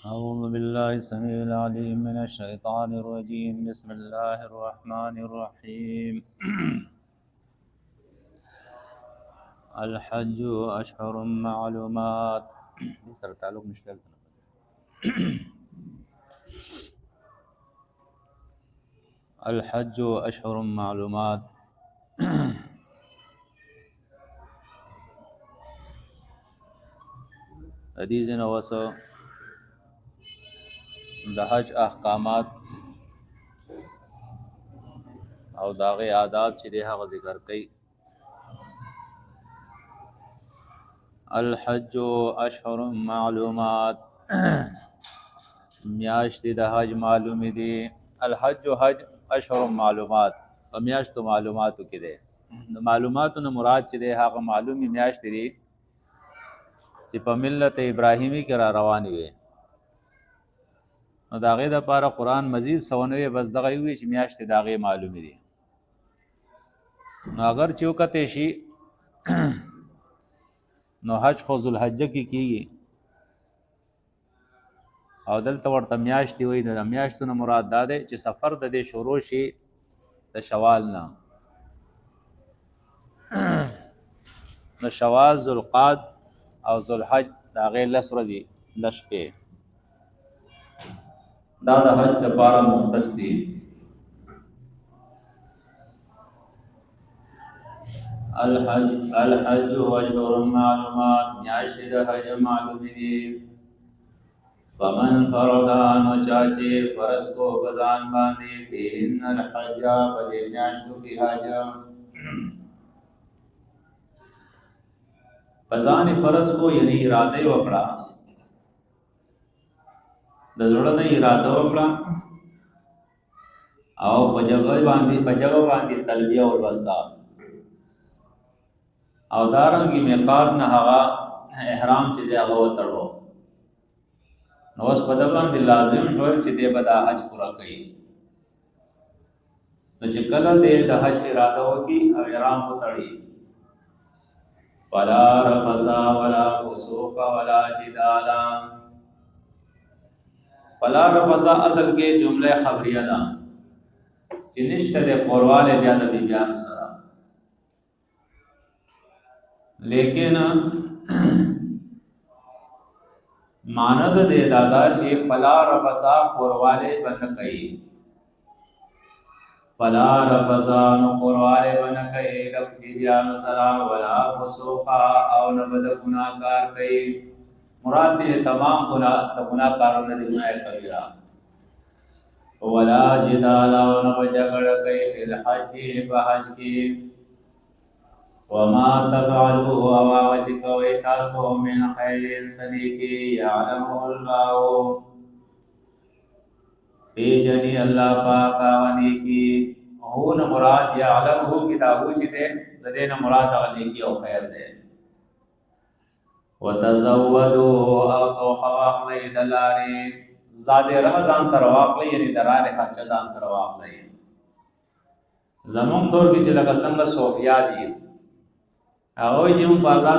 أعوذ بالله السميع العليم من الشيطان الرجيم بسم الله الرحمن الرحيم الحج أشهر معلومات سر تعلق نشته الحج أشهر معلومات حدیث نوسو د حج احکامات او داغه آداب چې د هغه ذکر کړي. الحج اشهر معلومات میاشت د حج معلومې دي. الحج حج اشهر معلومات او میاشتو معلوماتو کې دي. د معلوماتو نه مراد چې د هغه معلومي میاشت دي چې په ملت ابراهیمی کې را روانې وي. نو د هغې دپاره قرآن مزید سونوي بس دغه وي چې میاشتې د هغې معلومې دي. نو اگر چې وکتی شي نو حج خو ذوالحجه کې کېږي او دلته ورته میاشتې وایي. د میاشتو نه مراد دا دی چې سفر د دې شروع شي د شوال نه. نو شوال، ذوالقعد او ذوالحج د هغې 10 ورځې 10 شپې دا د حج لپاره مختص دي. الحج اشهر معلومات میاشتې د حج معلومې دي. فمن فرض نو چا چې فرض کو په ځان باندې فإن الحج په دې میاشتو کې حج په ځان فرض کو یعنی اراده وکړه، د زړه نه اراده وکړه او په جبه باندې تلبیه ولوسته او دارنګې میقات نه هغه احرام چې دی هغه وتړو. نو اوس په ده باندې لازم شول چې دی به دا حج پوره کوي. نو چې کله دی د حج اراده وکړي او احرام وتړي فلا رفث ولا فسوق ولا جدال. فلا رفث اصل کې جمله خبریه ده چې نشته د کورواله بیا د بیبیانو سره، لیکن ماند دے دادا چې فلا رفثا کورواله بن کوي. فلا رفثا نو کورواله بن کوي د بیبیانو سره، ولا فسوقا او نه بد ګناکار کوي. مراد دې تمام ګناکارونه دې ګناه کبیره. ولا جدال او نه جګړه کوي په الحج په حج کې. وما تفعلوا او چې کوي تاسو من خیر سنیکی یعلمه الله پیجنی الله پاک ونی کی هو نه مراد یعلمه کتابو چې ده د دې نه مراد غلی کی او خیر ده. وتزودوا او تو خواخلی دلاری زاد رمضان سره واخلی یعنی دراره خرچه ځان سره واخلی. زمون دور کې چې لکه څنګه صوفیا دي هغه چې موږ په الله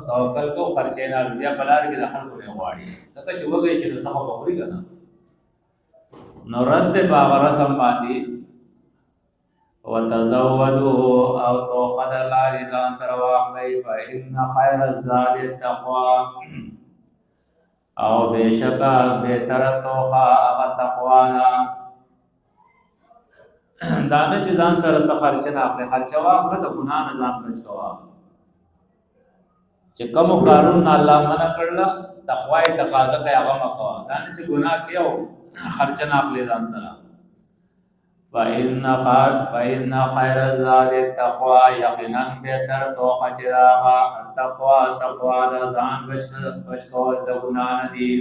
توکل کو خرچې نه بیا بلار کې داخل کوي غواړي لکه چې وګړي چې نو څه بخوري کنه نو رد په رسم باندې وتزودوا او تو خدل رضان سره واخلي فإن خير الزاد التقوى او بشکا بهتر توخه هغه تقوا ده. دانه چې ځان سره ته خرچه نه اخلي، خرچه واخله د ګناه نه ځان بچ کوه. چې کوم کارونه الله منع کړل تقوا یې تقاضا کوي هغه مه کوه. دا نه چې ګناه کوي او خرچه نه اخلي ځان سره. فإن خیر الزاد التقوا یقینا بهتر توخه چې هغه تقوا د ځان بچ کول د ګناه نه دي.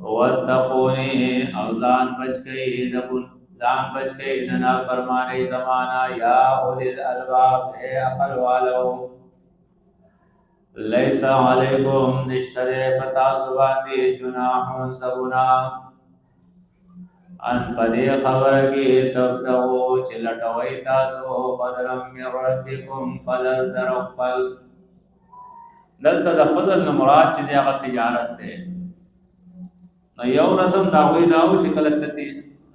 واتقوني او ځان بچ کوي ځان بچ کوي د نافرمانی زمانہ. یا اولی الالباب اے عقل والو لیس علیکم نشتره پتا سباندی جناحون سبنا ان پدی خبر کی تبتغو چلٹوئی تاسو فضلا من ربکم فضل در اخفل. دلتا دا فضل نمراد چی دی اغا تجارت دے یو رسم دا وی داو چې کله ته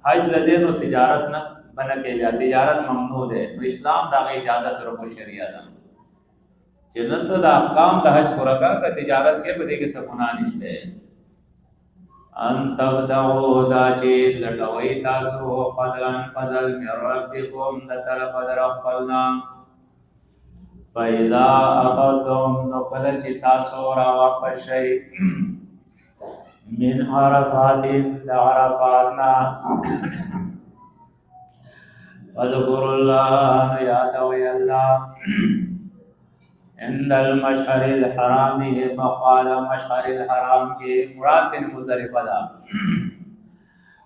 حج لزین او تجارت نه بنه کې یا تجارت ممنوع ده نو اسلام دا غي اجازه ورکو شریعت چې نه ته د احکام د حج پورا کا ته تجارت کې بده کې څه ګناه نشته ان تبدعو دا چې لټوي تاسو فضلن فضل من ربکم د طرف در خپلنا فإذا أفضتم نو کله چې تاسو را واپس شئ من عرفات د عرفاتنا فذكروا الله یادوي الله عند المشعر الحرام مخال مشعر الحرام کی مراد تن مزدلفہ دا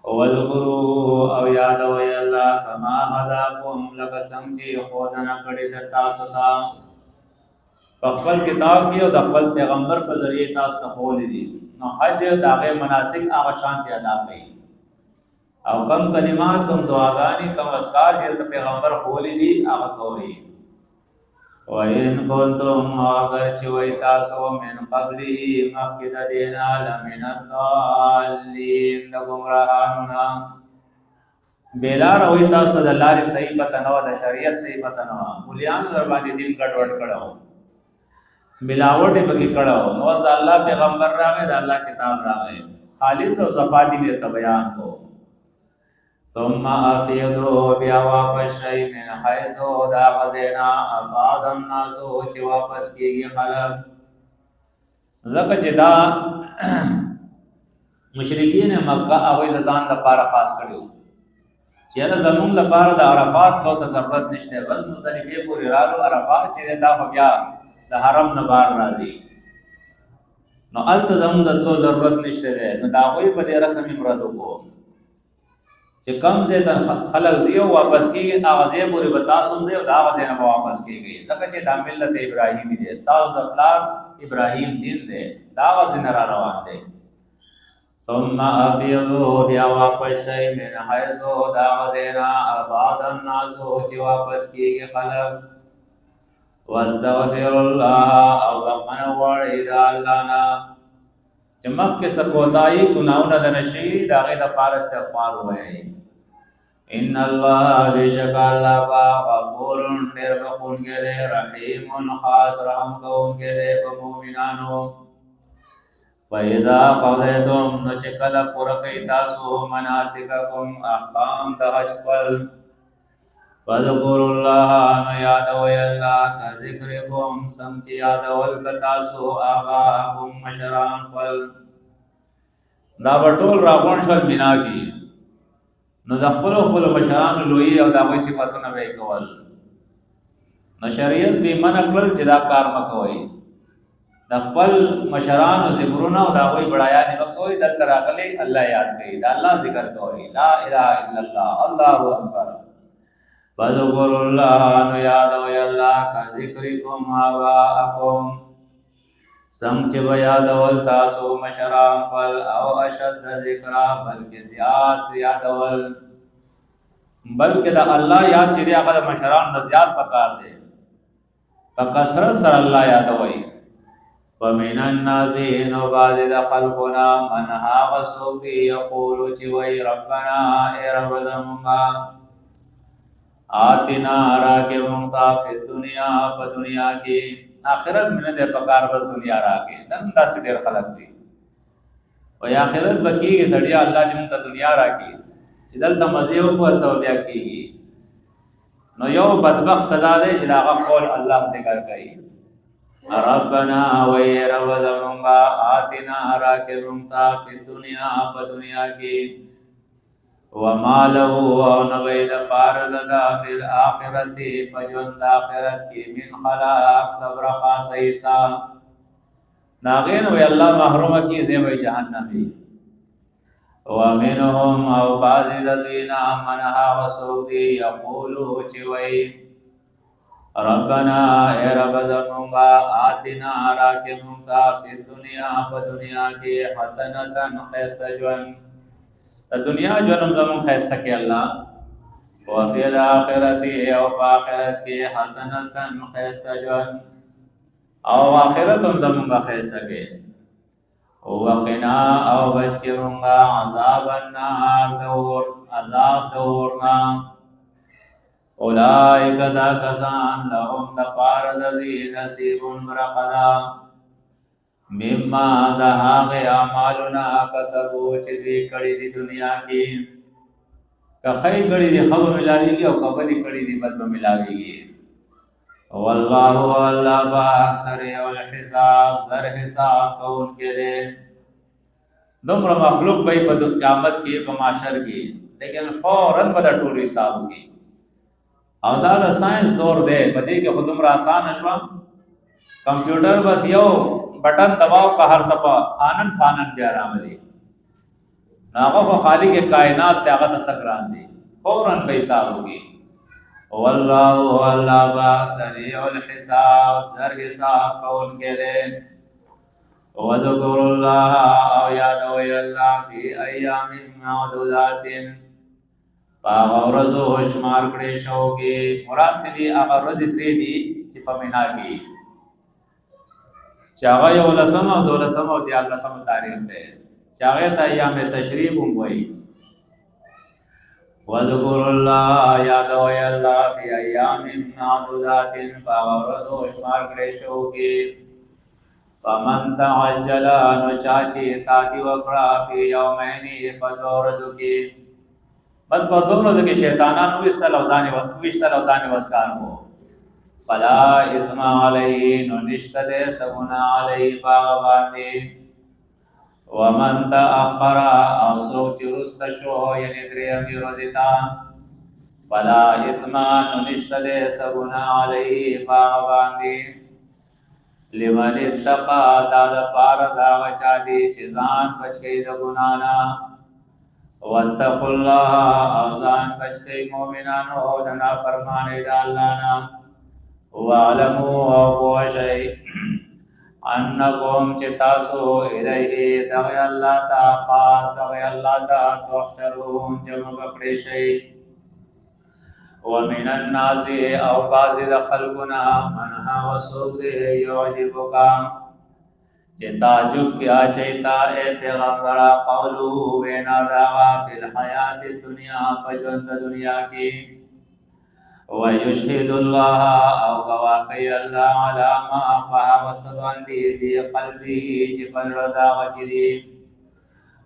وذکروا او یادوي الله کما هداکم لک سمجی خودنا کړي د تاسو ته خپل کتاب کې او د خپل پیغمبر په ذریعه تاسو ته خولې دي نو حج داغه مناسک هغه شان ته ادا کړئ او کم کلمات کم دعاګانی کم اذکار چې د پیغمبر خولې دي هغه کوي وَإِن كُنتُمْ اگر چې وای تاسو من قبله مخکې د دینا لمن الضالین د گمراهانو بیلار وای تاسو د لارې صحیح پته نه و د شریعت صحیح پته نه و مليان در باندې دین کټوټ کړو ملاوټ به کې کړو نو د الله پیغمبر راغی د الله کتاب راغی خالص او صفا دین ته بیان کو ثم افیدوا بیا واپس شئ من حیث دا غزینا افاد الناس چې واپس کیږي خلق زکه چې دا مشرکین مکه او د ځان لپاره خاص کړو چې زمون لپاره د عرفات کو ته ضرورت نشته بس مختلفه پورې رالو عرفات چې دا بیا د حرم نه بار راځي نو التزام د ضرورت نشته ده نو دا وی په دې رسم مرادو کو چې کم زیدن خلق زیو واپس کیږي هغه زی پورې بتا سم زی او دا غزه نه واپس کیږي ځکه چې د ملت ابراهیمی دي استاد د پلان ابراهیم دین دی دا غزه نه را روان دی ثم افیضوا بیا واپس شئ من حیث دا غزه نه افاض الناس چې واپس کیږي خلق واستغفر الله او بخنه وړي د الله نه چې مخکې سکوتای ګناونه د نشي دا غي د پار استغفار وایي ان الله بشک الله با غفور ډېر بخښونکی دی رحیم خاص رحم کوونکی دی په مؤمنانو فإذا قضيتم نو چې کله پوره کوي تاسو مناسککم احکام د حج خپل فذكروا الله نو یادوي الله کا ذکرکم سم چې یادول تاسو آباءکم مشران خپل دا ټول راغون شول بنا کی نو د خپل مشران لوی او د هغه صفاتونه وی کول نو شریعت به منع کړل چې دا کار مکوئ د خپل مشران او ذکرونه او د هغه بڑایان مکوئ دلته راغلي الله یاد کړئ دا الله ذکر کوئ لا اله الا الله الله اکبر فذكروا الله نو یادوي الله کا ذکرکم آباءکم سم چې یادول تاسو مشران فل او اشد ذکر بلکې زیات یادول بلکې د الله یاد چې هغه مشران نه زیات پکار دی په کثرت سره الله یادوي ومن الناس نو بعض د خلقنا من هاغ سوق یقول چې وای ربنا ای رب زمونږه آتنا راکه مونږه په دنیا په دنیا کې آخرت منه د پکار پر دنیا راکه نن داسې ډېر خلک دي او آخرت بکیږي سړیا الله دې مونږ ته دنیا راکه چې دلته مزه او په تو بیا کیږي نو یو بدبخت دا دی چې دا قول الله ذکر کوي ربنا و رب زمونږه آتنا راکه مونږه په دنیا په دنیا کې وما له او نوید پارد دا فی الاخرت پجوند آخرت کی من خلاق صبر خاص ایسا ناغین وی اللہ محروم کی زیب جہنمی ومنهم او بعضی دوینا منها وسودی یقولو چوئی ربنا اے رب زمونگا آتنا راکمونگا فی دنیا پا دنیا کی حسنتا خیست جون دنیا جنم زمون خیسته کې الله او فی الاخرت او آخرت کې حسنتن خیسته جون او آخرت هم زمون خیسته کې وقنا او بچ کې مونږه عذاب النار دور عذاب دورنا اولئک دا کسان لهم دپار دزی نصیب برخدا مما دا هغه اعمالنا کسبو چې دوی کړي دي دنیا کې که خیر کړي دي خو ملاويږي او کبدي کړي دي بد ملاويږي والله والله با اکثر الحساب زر حساب کون کې دے دومره مخلوق به په قیامت کې په محشر کې لیکن فوراً به د ټول حساب کې او دا د ساينس دور دی په دې کې خودم را آسان شو کمپیوټر بس یو بٹن دباو کا هر صفه آنن فانن بیا راغلي هغه خو خالق کائنات ته هغه تسکران دي فوراً به حساب وکي والله والله با سریع الحساب زر حساب کون کې دے وذكر الله او یاد وی الله فی ایام معدودات باغورزو شمار کړي شو کې مراد دې هغه ورځې درې دي چې په مینا کې چې هغه یو لسم او دولسم او دیارلسم تاریخ ده چې هغه ته ایام تشریق هم وایي وذكر الله یاد وی الله فی ایام معدودات باغورزو شمار کړي شو کې فمن تعجل نو چاچی تاکی وکړه فی یومین په دوه ورځو کې بس په دوه ورځو کې شیطانانو وستل او ځان وسکار کو فلا اسم علیه نو نشته دې سمنا علیه باغ باندې ومن تاخر او سوچ رست شو یعنی درې ورځې تا فلا اسم نو نشته دې سمنا علیه باغ باندې لمن اتقا دا دا پارا دا وچا دی چیزان بچ گئی دا گنانا واتقوا اللہ اوزان بچ گئی مومنانو دنا فرمانے دا اللہنا وعلمو او بوشئی انکم چتاسو الیہ دغی اللہ تا خاص دغی اللہ تا تحشرون جمع بکڑیشئی ومن الناس او بعض خلقنا منها وسوق دے یعجبکا چه تعجب کیا چیتا اے پیغمبر قولو وینا داغا فی الحیات الدنیا پجوند دنیا کی ویشہد اللہ او قواقی اللہ علاما فہا وسباندی فی قلبی چپن رداغا کی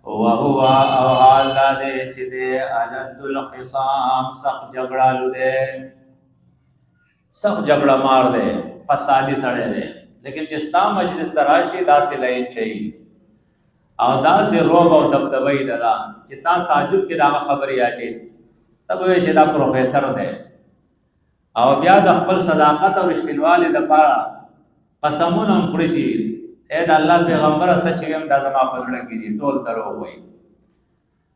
وهو او حال دا دے چی دے علد الخصام سخ جگڑالو دے سخ جگڑا مار دے فسادی سڑے دے لیکن چستا مجلس تراشی دا سی لئین چاہی او دا سی روب او دبدبائی دا چی تا تعجب کی دا خبری آچی تب وی چی دا پروفیسر دے او بیا د خپل صداقت او رښتینوالي لپاره قسمونه هم خوري چې اے د الله پیغمبر سچ ویم دا زما په زړه کې دي ټول دروغ وایي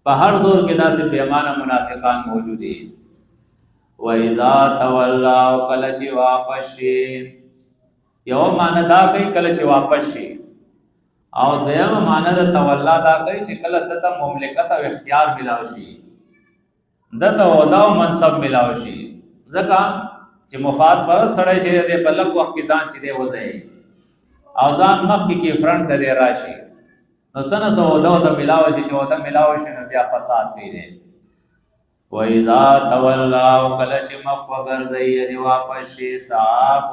په هر دور کې داسې بېمانه منافقان موجود دي وَإِذَا تَوَلَّوا کله چې واپس شي یو معنی دا کوي کله چې واپس شي او دویمه معنی د تولا دا کوي چې کله دته مملکت او اختیار ملاو شي دته عہده او منصب ملاو شي ځکه چې مفاد پر سړی چې د بلک وخت کې ځان چې دی وځي او ځان مخکې کې فرنٹ ته دی راشي نو سنه سو عہده د ملاو شي چې عہده ملاو شي نو بیا فساد دی وَإِذَا تَوَلَّوا کله چې مخ وګرځي یعنی واپس شي سا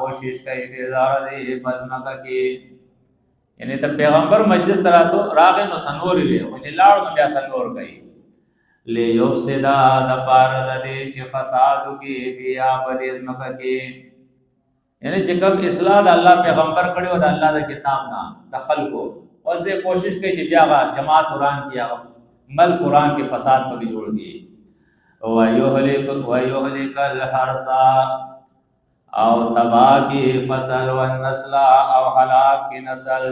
کوشش کوي انتظار دی پزماکه کې یعنی ته پیغمبر مجلس تراتو راغې نو سنور وي او چې لاړ نو بیا سنور کوي ليفسدا د پار د دې چې فساد کې بیا په دې ځمکه کې یعنی چې کوم اصلاح د الله پیغمبر کړي او د الله د کتاب نه د خلکو اوس دې کوشش کوي چې بیا جماعت قرآن کې مل قرآن کې فساد په جوړ دی وَيُهْلِكَ الْحَرْثَ او تباہ کی فصل والنسل او ہلاک کی نسل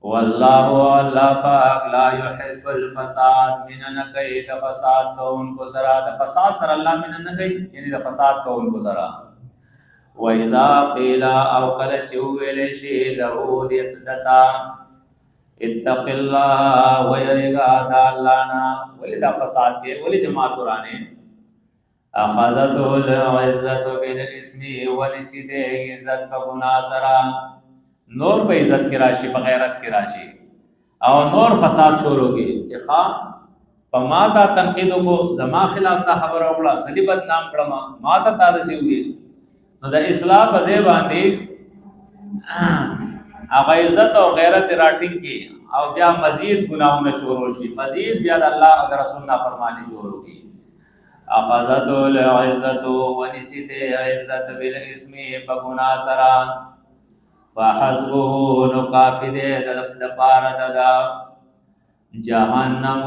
واللہ اللہ پاک لا يحب الفساد من نکئی دا فساد کو ان کو سرا دا فساد سر اللہ من نکئی یعنی دا فساد کو ان کو سرا وَإِذَا قِيلَ او قلچوئے لشی لہو دیتدتا اتق اللہ ویرگا دا اللہ نا ولی دا فساد کے ولی جماعت قرآنے اخذتو العزت بالاسم ونسی دے عزت پا گناہ سرا نور پا عزت کی راشی پا غیرت کی راشی او نور فساد شروع کی چې ښا په ما تا تنقید کو زما خلاف تا خبر وکړه سدي بدنام کړم ما ته تا دسی وی نو د اصلاح په ځای باندې هغه عزت او غیرت راټینګ کی او بیا مزید گناہوں شروع شي مزید بیا د الله او رسول نافرمانی شروع کی اخذت العزت ونسیت عزت بالاسم بغنا سرا فحسبه نقافد د پار ددا جهنم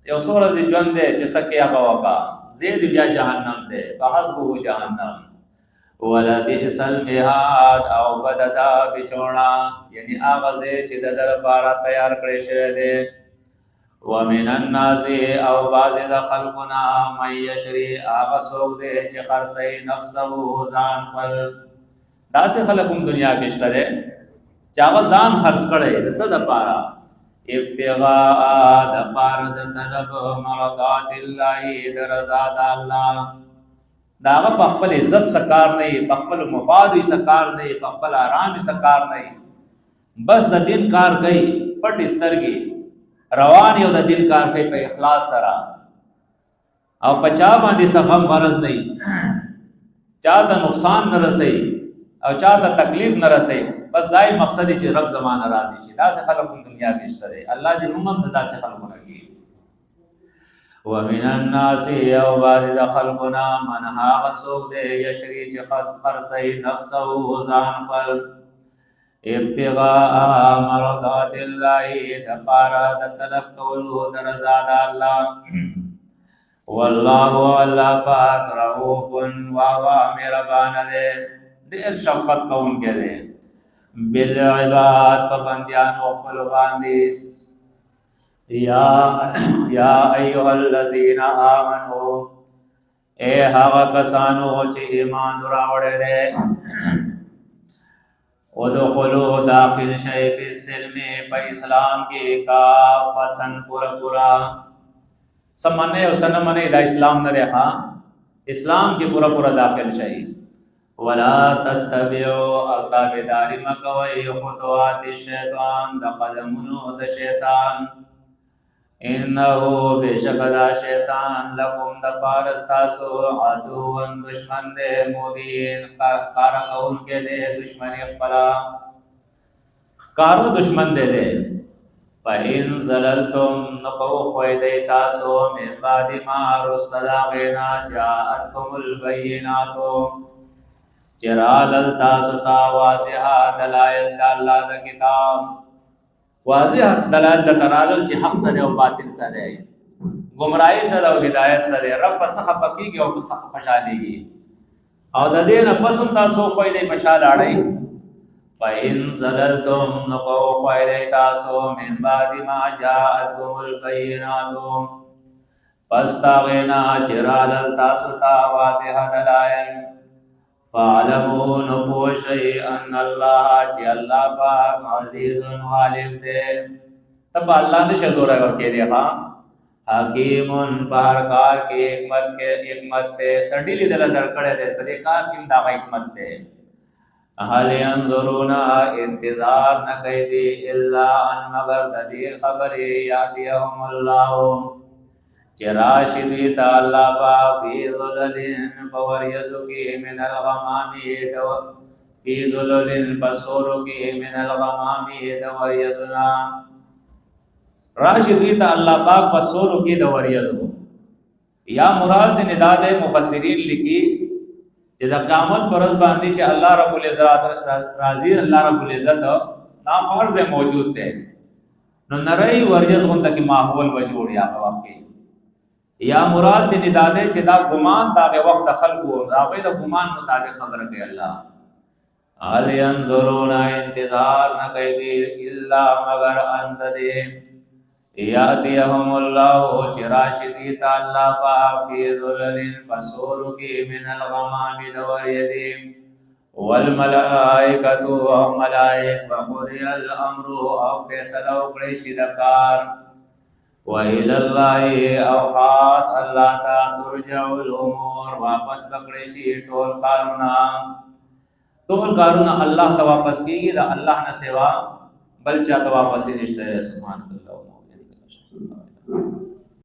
یو سورہ ژوند دے چې سکه هغه وکا زید بیا جهنم دے فحسبه جهنم ولا بئس المهاد او بددا بچونا یعنی آغازه چې د در پارا تیار کړی شوی دی ومن الناس او بعض د خلقنا من یشری آغا سوق دی چې خرڅي نفسه ځان خپل داسې خلقوم دنیا کې شته دی چې هغه ځان خرڅ کړي د څه د پارا ابتغاء د پارا د طلب مرضات الله د رضا د الله داغه په خپل عزت سکار نه په خپل مفاد سکار نه په خپل آرام سکار نه بس د دین کار کوي پټ سترګي روان یو د دین کار کوي په اخلاص سره او پچا باندې سغم غرض نه چا ته نقصان نه رسي او چا ته تکلیف نه رسي بس دای مقصد چې رب زمانه راضي شي دا څه خلق په دنیا کې شته الله دې موږ هم دا څه خلق راکړي ومن الناس او بعض د خلقنا من ها سوق دے یشری چې خرڅي نفسه ځان خپل ابتغاء مرضات الله د پارا د طلب کولو د رضا د الله والله الله پاک رؤوف و مهربان دی ډېر شفقت کوونکی دی بالعباد په بندیانو خپل باندې یا ایها الذین آمنوا اے هغه کسانو چې ایمان راوړل دي ودخلوا داخل شی فی السلم په اسلام کې کافتن پورا سمانه او سنمنه د اسلام نه ښه اسلام کې پورا داخل شي ولا تتبعوا التابعداري مکوي خطوات الشیطان د قدمونو د شیطان انه بشکدا شیطان لکم د پارستاسو عدو دشمن دے مبین کارا قول کے دے دشمنی خپلا کارو دشمن دے دے فَإِن زَلَلْتُمْ نَقَوْ خُوَيْدَيْ تَاسُو مِنْ بَعْدِ مَا رُسْتَدَاغِنَا جَاءَتْكُمُ الْبَيِّنَاتُ چرالل تاسو تا واضحا دلائل دا اللہ دا کتاب واضح دلائل د ترالل چې حق سره او باطل سره گمراهی سره او هدایت سره رب پس خپکیږي او پس خوشاليږي او د دې نه پس تاسو خو دې مشال اړای فإن زللتم نقو خیر تاسو من بعد ما جاءتكم البينات پس تاغینا چرالل تاسو تا واضح دلائل فعلموا نپوشی ان اللہ چی اللہ پاک عزیز غالب دے تب اللہ نے شزورہ ورکے دیکھا حکیم پہر کار کی حکمت تے سڑیلی دل درکڑے دے پدے کار کم داغا حکمت تے حل ینظرون انتظار نکی دی اللہ ان مگر دی خبری یادیہم اللہ چراشدی تا اللہ پا فی ظللن پوریزو کی من الغمامی فی ظللن پسورو کی من الغمامی دوریزنا راشدی تا اللہ پاک پسورو کی دوریزو یا مراد نداد مفسرین لکی چی دا قیامت پرز باندی چی اللہ رب العزت راضی اللہ رب العزت نا فرض موجود تے نو نرائی ورجز غنطا کی ماحول بجوڑ یا وقت کی یا مراد دی ندادے چی دا گمان داغے وقت خلقو داغے دا گمان مطابق خبر کے اللہ حل ینظرون انتظار نکی دی اللہ مگر اند دے یاتیہم اللہ چراشدی تا اللہ پا فی ظلل پسورو کی من الغمام دور یدیم والملائکت و ملائک وقضی الامر او فیصل او قریش دکار وَإِلَى اللَّهِ او خاص اللہ تا ترجع الامور واپس پکڑیشی ٹول کارونا اللہ تا واپس کی گی دا اللہ نہ سوا बल चाहता वापस ही रिश्ता है। सुभान अल्लाह।